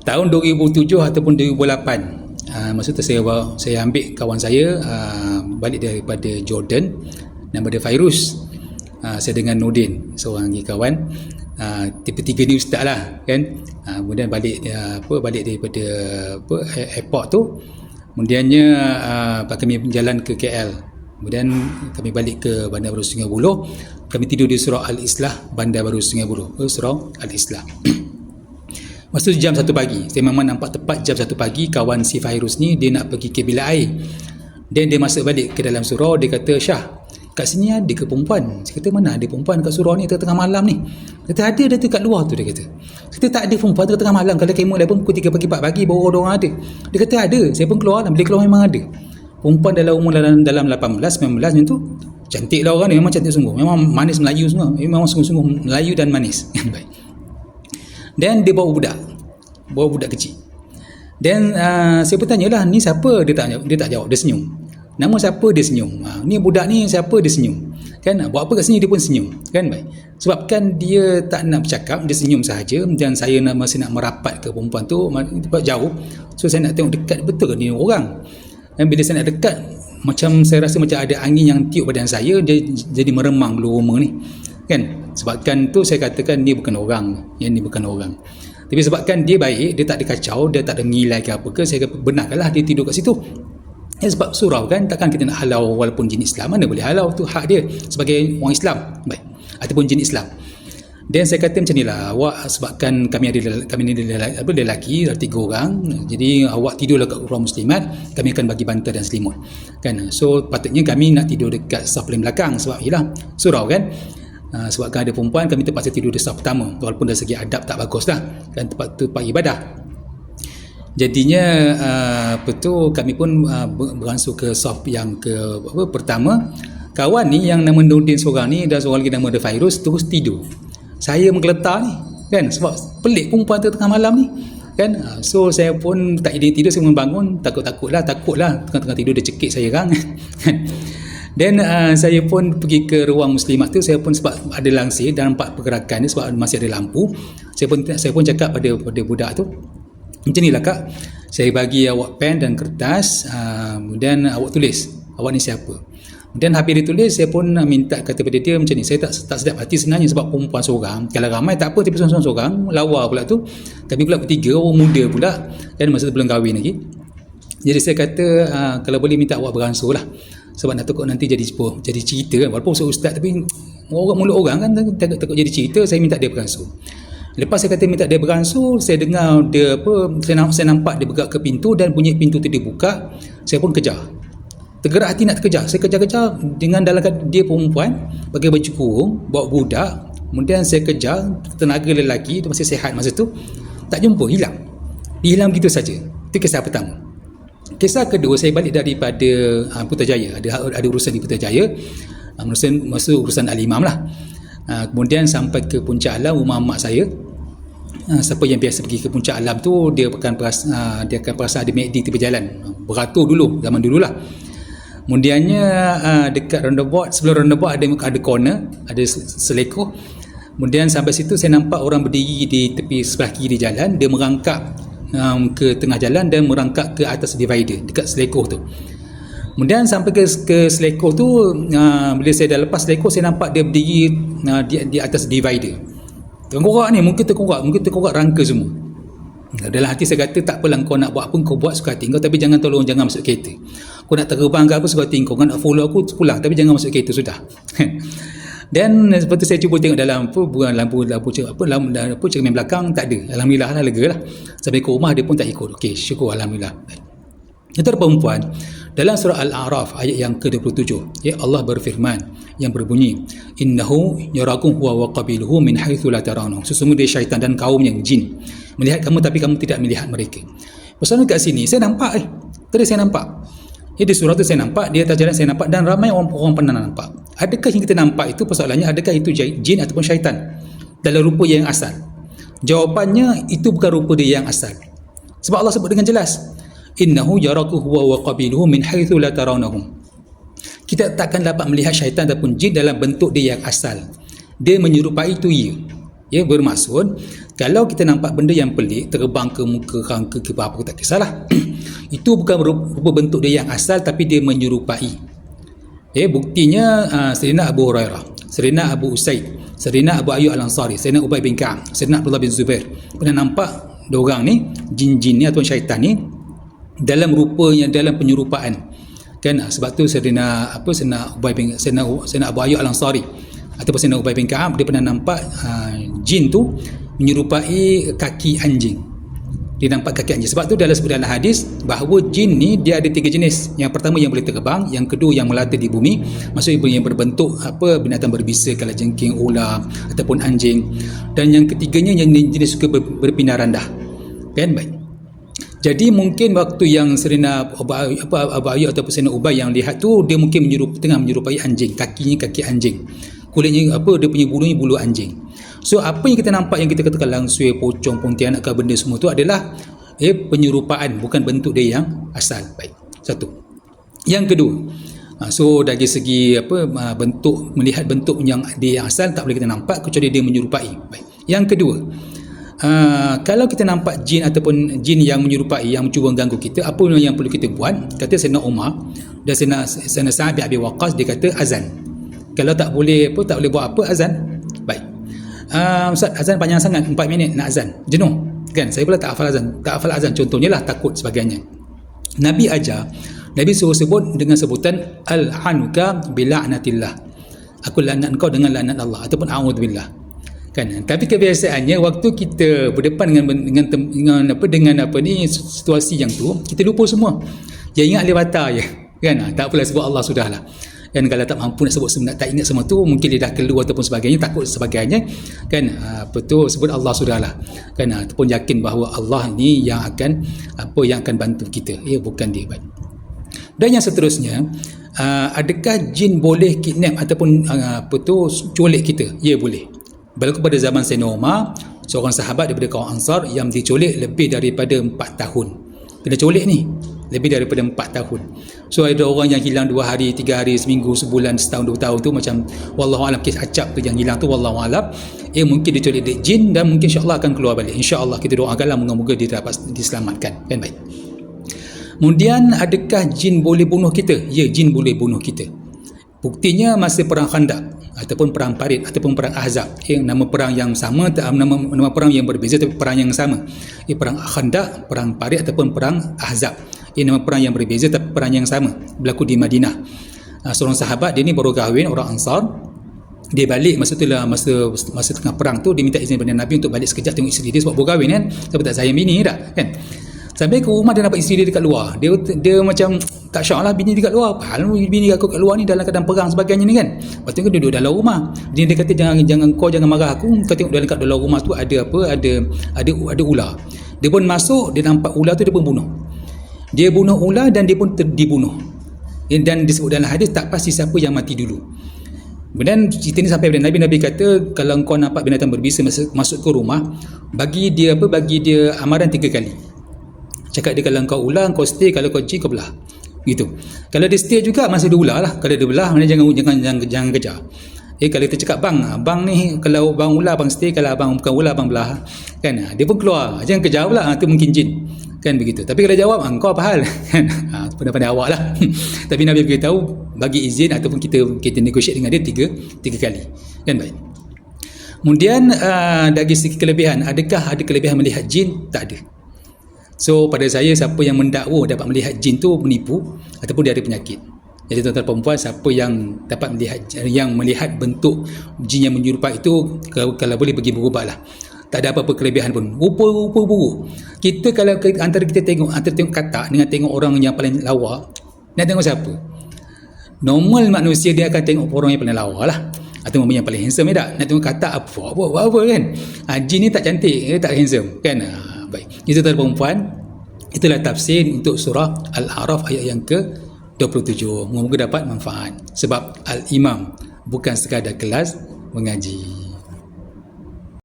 tahun 2007 ataupun 2008. Masa tu saya ambil kawan saya balik daripada Jordan, nama dia Fairuz. Saya dengan Nordin, seorang lagi kawan. Tiga ni ustaz lah kan. Kemudian balik daripada airport tu, kemudiannya kami jalan ke KL. Kemudian kami balik ke Bandar Baru Sungai Buloh. Kami tidur di Surau Al-Islah, Bandar Baru Sungai Buloh, Surau Al-Islah. Masa tu jam 1 pagi. Saya memang nampak tepat jam 1 pagi. Kawan si Fairuz ni dia nak pergi ke bilik air. Dan dia masuk balik ke dalam surau. Dia kata, Syah, kat sini ada ke perempuan? Saya kata, mana ada perempuan kat surau ni tengah malam ni? Dia kata, ada tu kat luar tu, dia kata. Saya kata, tak ada perempuan tengah malam. Kalau kemah dah pun pukul 3 pagi 4 pagi baru orang ada. Dia kata, ada. Saya pun keluar. Bila keluar memang ada. Perempuan dalam umur dalam 18-19 macam tu. Cantik lah orang ni. Memang cantik sungguh. Memang manis Melayu semua. Memang sungguh-sungguh Melayu dan manis. Baik. Dan dia bawa budak kecil. Dan saya bertanyalah, ni siapa? Dia tak jawab, dia senyum. Nama siapa? Dia senyum. Ni budak ni siapa? Dia senyum. Kan, buat apa kat sini? Dia pun senyum. Kan, baik. Sebab kan dia tak nak bercakap, dia senyum sahaja. Dan saya masih nak merapat ke perempuan tu, tempat jauh. So saya nak tengok dekat, betul ke ni orang? Dan bila saya nak dekat, macam saya rasa macam ada angin yang tiup badan saya, dia jadi meremang bulu roma ni. Kan? Sebabkan tu saya katakan ni bukan orang. Yang ni bukan orang. Tapi sebabkan dia baik, dia tak ada kacau, dia tak ada ngilai ke apa ke, saya benarkanlah dia tidur kat situ. Sebab surau kan, takkan kita nak halau walaupun jin Islam. Mana boleh halau, tu hak dia sebagai orang Islam. Baik. Ataupun jin Islam. Dan saya kata macam ni lah, awak sebabkan kami ni lelaki, ada 3 orang, jadi awak tidurlah kat ruang muslimat, kami akan bagi bantal dan selimut. Kan? So patutnya kami nak tidur dekat saf paling belakang, sebab ialah surau kan. Sebabkan ada perempuan, kami terpaksa tidur di saf pertama, walaupun dari segi adab tak bagus lah kan, tempat ibadah. Jadinya kami pun beransur ke saf yang pertama. Kawan ni yang nama Nordin seorang ni dan seorang lagi nama dia Fairuz terus tidur. Saya menggeletar ni kan, sebab pelik perempuan tu tengah malam ni kan. So saya pun tak idea tidur, saya pun bangun, takutlah tengah-tengah tidur dia cekik saya kan. Dan saya pun pergi ke ruang muslimat tu. Saya pun sebab ada langsir dan nampak pergerakan dia, sebab masih ada lampu, saya pun cakap pada budak tu, macam ni lah kak, saya bagi awak pen dan kertas, kemudian awak tulis awak ni siapa. Dan habis dia tulis, saya pun minta kata pada dia macam ni, saya tak sedap hati sebenarnya sebab perempuan seorang, kalau ramai tak apa, tapi seorang lawa pula tu, kami pula bertiga, orang muda pula dan masa tu belum kahwin lagi. Jadi saya kata kalau boleh minta awak beransur lah, sebab nak takut nanti jadi cerita kan, walaupun saya ustaz tapi mulut orang kan takut jadi cerita. Saya minta dia beransur. Lepas saya kata minta dia beransur, saya dengar dia saya nampak dia bergerak ke pintu dan bunyi pintu tu dibuka. Saya pun kejar, tergerak hati nak terkejar. Saya kejar dengan dalam dia perempuan pakai baju kurung, bawa budak. Kemudian saya kejar, tenaga lelaki tu masih sihat masa tu, tak jumpa, hilang begitu saja. Itu kisah pertama. Kisah kedua, saya balik daripada Putrajaya, ada urusan di Putrajaya, urusan Al-Imam lah. Kemudian sampai ke Puncak Alam, rumah mak saya. Siapa yang biasa pergi ke Puncak Alam tu, dia akan perasan ada MACD tepi jalan, beratur dulu, zaman dulu lah. Kemudiannya dekat roundabout, sebelum roundabout ada corner, ada selekoh. Kemudian sampai situ saya nampak orang berdiri di tepi sebelah kiri jalan, dia merangkak ke tengah jalan dan merangkak ke atas divider dekat selekoh tu. Kemudian sampai ke selekoh tu, bila saya dah lepas selekoh, saya nampak dia berdiri di atas divider. Tengkorak ni, mungkin terkorak rangka semua. Dalam hati saya kata, tak apalah, kau nak buat apa kau buat suka hati kau, tapi jangan masuk kereta. Kau nak terbang ke apa suka hati kau, nak follow aku pulang, tapi jangan masuk kereta sudah. Dan seperti saya cuba tengok dalam lampu cermin belakang, tak ada. Alhamdulillah lah, lega lah. Sampai ke rumah dia pun tak ikut. Okey, syukur, alhamdulillah. Itu perempuan. Dalam surah Al-A'raf ayat yang ke-27, ya, Allah berfirman yang berbunyi, innahu yarakum huwa wa qabiluhu min haitsu la tarawun. Sesungguhnya dia syaitan dan kaumnya jin melihat kamu tapi kamu tidak melihat mereka. Pasal kat sini saya nampak tadi saya nampak. Ya, di surah tu saya nampak, di atas jalan saya nampak, dan ramai orang pernah nampak. Adakah yang kita nampak itu, persoalannya adakah itu jin ataupun syaitan dalam rupa yang asal? Jawapannya, itu bukan rupa dia yang asal. Sebab Allah sebut dengan jelas, innahu yaraku huwa wa qabiluhu min haitsu la tarawnahum. Kita takkan dapat melihat syaitan ataupun jin dalam bentuk dia yang asal. Dia menyerupai itu, ya. Bermaksud kalau kita nampak benda yang pelik terbang ke muka rangka ke apa, tak kisahlah. Itu bukan rupa bentuk dia yang asal, tapi dia menyerupai. Buktinya Sayyidina Abu Hurairah, Sayyidina Abu Usaid, Sayyidina Abu Ayyub Al-Ansari, Sayyidina Ubay bin Ka'ab, Sayyidina Abdullah bin Zubair pernah nampak diorang ni, jin-jin ni atau syaitan ni dalam rupanya, dalam penyerupaan kan. Sebab tu Sayyidina Abu Ayyub Al-Ansari ataupun Sayyidina Ubay bin Ka'ab, dia pernah nampak jin tu menyerupai kaki anjing. Dia nampak kaki anjing. Sebab tu dalam hadis bahawa jin ni dia ada 3 jenis. Yang pertama yang boleh terbang, yang kedua yang melata di bumi, maksudnya yang berbentuk binatang berbisa, kalajengking, ular ataupun anjing, dan yang ketiganya yang jenis suka berpindah randah kan. Baik, jadi mungkin waktu yang Sayyidina Abu Ayyub ataupun Sayyidina Ubay yang lihat tu, dia mungkin tengah menyerupai anjing, kakinya kaki anjing, kulitnya dia punya bulunya bulu anjing. So apa yang kita nampak, yang kita katakan langsui, pocong, pontianak ke benda semua tu adalah penyerupaan, bukan bentuk dia yang asal. Baik, satu. Yang kedua, so dari segi bentuk, melihat bentuk yang dia yang asal tak boleh kita nampak kecuali dia menyerupai. Baik. Yang kedua, kalau kita nampak jin ataupun jin yang menyerupai, yang mencuba mengganggu kita, apa yang perlu kita buat? Kata Sayyidina Umar dan Sayyidina Sa'ad bin Abi Waqqas, dia kata azan. Kalau tak boleh buat apa, azan. Baik. Ustaz, azan panjang sangat, 4 minit nak azan, jenuh kan. Saya pula tak hafal azan contohnya lah, takut sebagainya. Nabi ajar, Nabi suruh sebut dengan sebutan al-hanuka bila'natillah, aku laknat kau dengan laknat Allah, ataupun a'udzubillah kan. Tapi kebiasaannya waktu kita berdepan dengan situasi yang tu, kita lupa semua. Yang ingat lewata je kan. Tak apalah, sebut Allah sudahlah. Dan kalau tak mampu nak sebut, tak ingat semua tu, mungkin dia dah keluar ataupun sebagainya, takut sebagainya kan, sebut Allah sudahlah kan, ataupun yakin bahawa Allah ni yang akan bantu kita, bukan dia. Dan yang seterusnya, adakah jin boleh kidnap ataupun culik kita? Ya, boleh. Berlaku pada zaman Sayyidina Umar, seorang sahabat daripada kaum Ansar yang diculik lebih daripada 4 tahun. Kena culik ni lebih daripada 4 tahun. So ada orang yang hilang 2 hari, 3 hari, seminggu, sebulan, setahun, 2 tahun tu, macam wallahualam, kes acap tu yang hilang tu, wallahualam, mungkin diculik oleh jin dan mungkin insyaAllah akan keluar balik. InsyaAllah kita doakanlah moga-moga dia dapat diselamatkan kan. Baik. Kemudian, adakah jin boleh bunuh kita? Ya, jin boleh bunuh kita. Buktinya masa perang Khandak ataupun perang Parit ataupun perang Ahzab, nama perang yang sama, nama perang yang berbeza tapi perang yang sama. Perang Khandak, perang Parit ataupun perang Ahzab, nama perang yang berbeza tapi perang yang sama, berlaku di Madinah. Seorang sahabat, dia ni baru kahwin, orang Ansar. Dia balik masa tengah perang tu, dia minta izin kepada Nabi untuk balik sekejap tengok isteri dia, sebab baru kahwin kan, sebab tak sayang bini dah kan. Sampai ke rumah, dia nampak isteri dia dekat luar. Dia macam tak syak lah, bini dekat luar. Apa bini aku kat luar ni dalam keadaan perang sebagainya ni kan. Lepas tu dia duduk dalam rumah. Dia kata jangan marah aku. Kau tengok dalam rumah tu ada ular. Dia pun masuk, dia nampak ular tu, dia pun bunuh. Dia bunuh ular dan dia pun dibunuh. Dan disebut dalam hadis, tak pasti siapa yang mati dulu. Kemudian cerita ni sampai kepada Nabi kata, kalau kau nampak binatang berbisa masuk ke rumah, bagi dia amaran 3 kali. Cakap dia, kalau kau ular, kau stay, kalau kau jin, kau belah. Gitu. Kalau dia stay juga, masih dia ular lah. Kalau dia belah, jangan kejar. Kalau kita cakap bang ni, kalau bang ular, bang stay, kalau abang bukan ular, abang belah kan. Dia pun keluar, jangan kejar pula, tu mungkin jin kan, begitu. Tapi kalau jawab, kau apa hal kan, pandai-pandai awak lah. Tapi Nabi beritahu, bagi izin ataupun kita negotiate dengan dia 3 kali kan. Baik. Kemudian dari segi kelebihan, adakah ada kelebihan melihat jin? Tak ada. So pada saya, siapa yang mendakwa dapat melihat jin tu menipu ataupun dia ada penyakit. Jadi tuan-tuan perempuan, siapa yang dapat melihat bentuk jin yang menyerupai itu, kalau boleh pergi berubatlah. Tak ada apa-apa kelebihan pun. Rupa-rupa buruk. Kita kalau antara tengok katak dengan tengok orang yang paling lawa, nak tengok siapa? Normal manusia dia akan tengok orang yang paling lawa lah, atau yang paling handsome tak? Nak tengok katak apa kan. Jin ni tak cantik, dia tak handsome kan. Baik, itu tuan perempuan, itulah tafsir untuk surah Al-A'raf ayat yang ke-27. Moga-moga dapat manfaat, sebab Al-Imam bukan sekadar kelas mengaji.